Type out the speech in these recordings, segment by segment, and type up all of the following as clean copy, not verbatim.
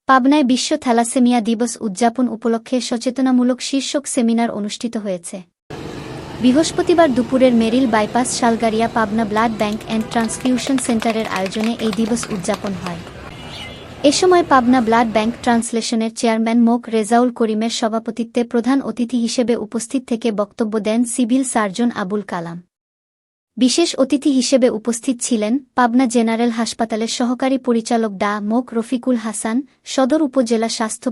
পাবনায় বিশ্ব থ্যালাসেমিয়া দিবস উদযাপন উপলক্ষে সচেতনামূলক শীর্ষক সেমিনার অনুষ্ঠিত হয়েছে। বৃহস্পতিবার দুপুরের Meril bypass Shalgaria Pabna blood bank and transfusion সেন্টারের আয়োজনে এই দিবস উদযাপন হয়। এ সময় পাবনা ব্লাড ব্যাংক ট্রান্সলেশনের চেয়ারম্যান মোক রেজাউল করিমের সভাপতিত্বে প্রধান অতিথি হিসেবে উপস্থিত থেকে বক্তব্য দেন সিভিল সার্জন আবুল কালাম। বিশেষ অতিথি হিসেবে উপস্থিত ছিলেন পাবনা জেনারেল হাসপাতালের সহকারী পরিচালক ডা মোক রফিকুল হাসান, সদর উপজেলা স্বাস্থ্য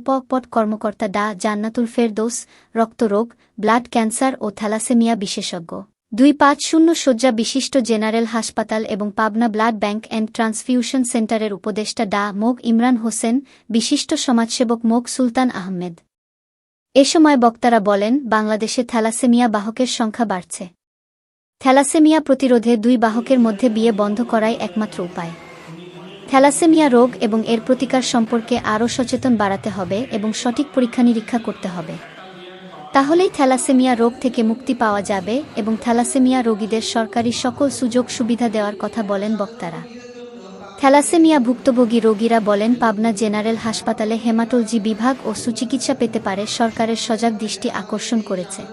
কর্মকর্তা ডা জান্নাতুল ফেরদৌস, রক্তরোগ, ব্লাড ক্যান্সার ও থ্যালাসেমিয়া বিশেষজ্ঞ 250 শয্যা বিশিষ্ট জেনারেল হাসপাতাল এবং Pabna blood bank and transfusion সেন্টারের উপদেষ্টা ডা মোক ইমরান হোসেন, বিশিষ্ট সমাজসেবক মোক সুলতান আহমেদ। এ সময় বক্তারা বলেন, বাংলাদেশে থ্যালাসেমিয়া বাহকের সংখ্যা বাড়ছে। থ্যালাসেমিয়া প্রতিরোধে 2 বাহকের মধ্যে বিয়ে বন্ধ করাই একমাত্র উপায়। থ্যালাসেমিয়া রোগ এবং এর প্রতিকার সম্পর্কে আরও সচেতন বাড়াতে হবে এবং সঠিক পরীক্ষা-নিরীক্ষা করতে হবে। তাহলেই থ্যালাসেমিয়া রোগ থেকে মুক্তি পাওয়া যাবে এবং থ্যালাসেমিয়া রোগীদের সরকারি সকল সুযোগ সুবিধা দেওয়ার কথা বলেন বক্তারা। থ্যালাসেমিয়া ভুক্তভোগী রোগীরা বলেন, পাবনা জেনারেল হাসপাতালে হেমাটোলজি বিভাগ ও সুচিকিৎসা পেতে পারে সরকারের সজাগ দৃষ্টি আকর্ষণ করেছে।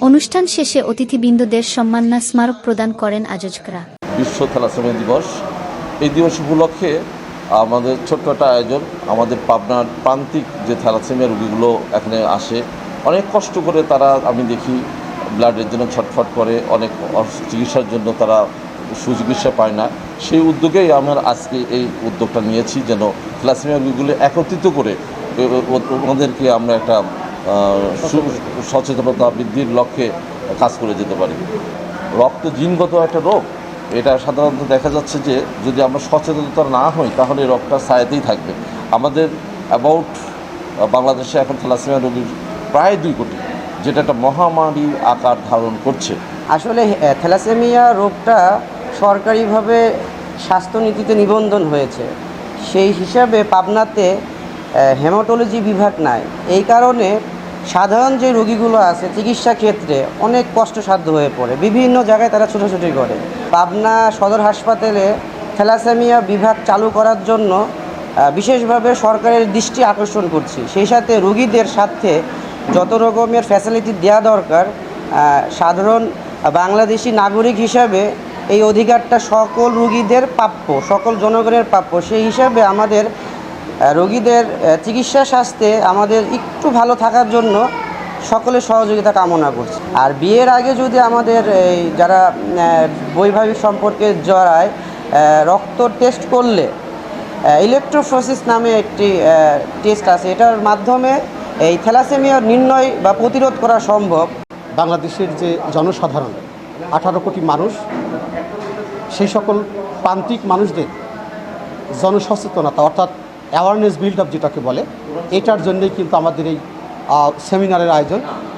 অনুষ্ঠান শেষে অতিথিবৃন্দদের সম্মাননা স্মারক প্রদান করেন আয়োজকরা। বিশ্ব থ্যালাসেমিয়া দিবস, এই দিবস উপলক্ষে আমাদের ছোট্ট একটা আয়োজন। আমাদের পাবনার প্রান্তিক যে থ্যালাসেমিয়া রোগীগুলো এখানে আসে, অনেক কষ্ট করে তারা, আমি দেখি, ব্লাডের জন্য ছটফট করে, অনেক চিকিৎসার জন্য তারা সুচিকিৎসা পায় না। সেই উদ্যোগেই আমরা আজকে এই উদ্যোগটা নিয়েছি, যেন থ্যালাসেমিয়া রোগীগুলো একত্রিত করে ওনাদেরকে আমরা একটা সচেতনতা বৃদ্ধির লক্ষ্যে কাজ করে যেতে পারি। রক্ত জিনগত একটা রোগ, এটা সাধারণত দেখা যাচ্ছে যে যদি আমরা সচেতনতা না হই তাহলে রোগটা ছায়াতেই থাকবে। আমাদের অ্যাবাউট বাংলাদেশে এখন থ্যালাসেমিয়া রোগীর প্রায় 2 কোটি, যেটা একটা মহামারী আকার ধারণ করছে। আসলে থ্যালাসেমিয়া রোগটা সরকারিভাবে স্বাস্থ্যনীতিতে নিবন্ধন হয়েছে, সেই হিসাবে পাবনাতে হেমাটোলজি বিভাগ নাই। এই কারণে সাধারণ যে রোগীগুলো আছে চিকিৎসা ক্ষেত্রে অনেক কষ্টসাধ্য হয়ে পড়ে, বিভিন্ন জায়গায় তারা ছোটাছুটি করে। পাবনা সদর হাসপাতালে থ্যালাসেমিয়া বিভাগ চালু করার জন্য বিশেষভাবে সরকারের দৃষ্টি আকর্ষণ করছি। সেই সাথে রোগীদের সাথে যত রকমের ফ্যাসিলিটি দেওয়া দরকার, সাধারণ বাংলাদেশি নাগরিক হিসাবে এই অধিকারটা সকল রোগীদের প্রাপ্য, সকল জনগণের প্রাপ্য। সেই হিসাবে আমাদের রোগীদের চিকিৎসা স্বাস্থ্যে আমাদের একটু ভালো থাকার জন্য সকলের সহযোগিতা কামনা করছি। আর বিয়ের আগে যদি আমাদের এই যারা বৈবাহিক সম্পর্কে জড়ায় রক্ত টেস্ট করলে ইলেকট্রোফোরেসিস নামে একটি টেস্ট আছে, এটার মাধ্যমে এই থ্যালাসেমিয়া নির্ণয় বা প্রতিরোধ করা সম্ভব। বাংলাদেশের যে জনসাধারণ 18 কোটি মানুষ, সেই সকল প্রান্তিক মানুষদের জনসচেতনতা অর্থাৎ অ্যাওয়ারনেস বিল্ড আপ যেটাকে বলে, এটার জন্যই কিন্তু আমাদের এই সেমিনারের আয়োজন।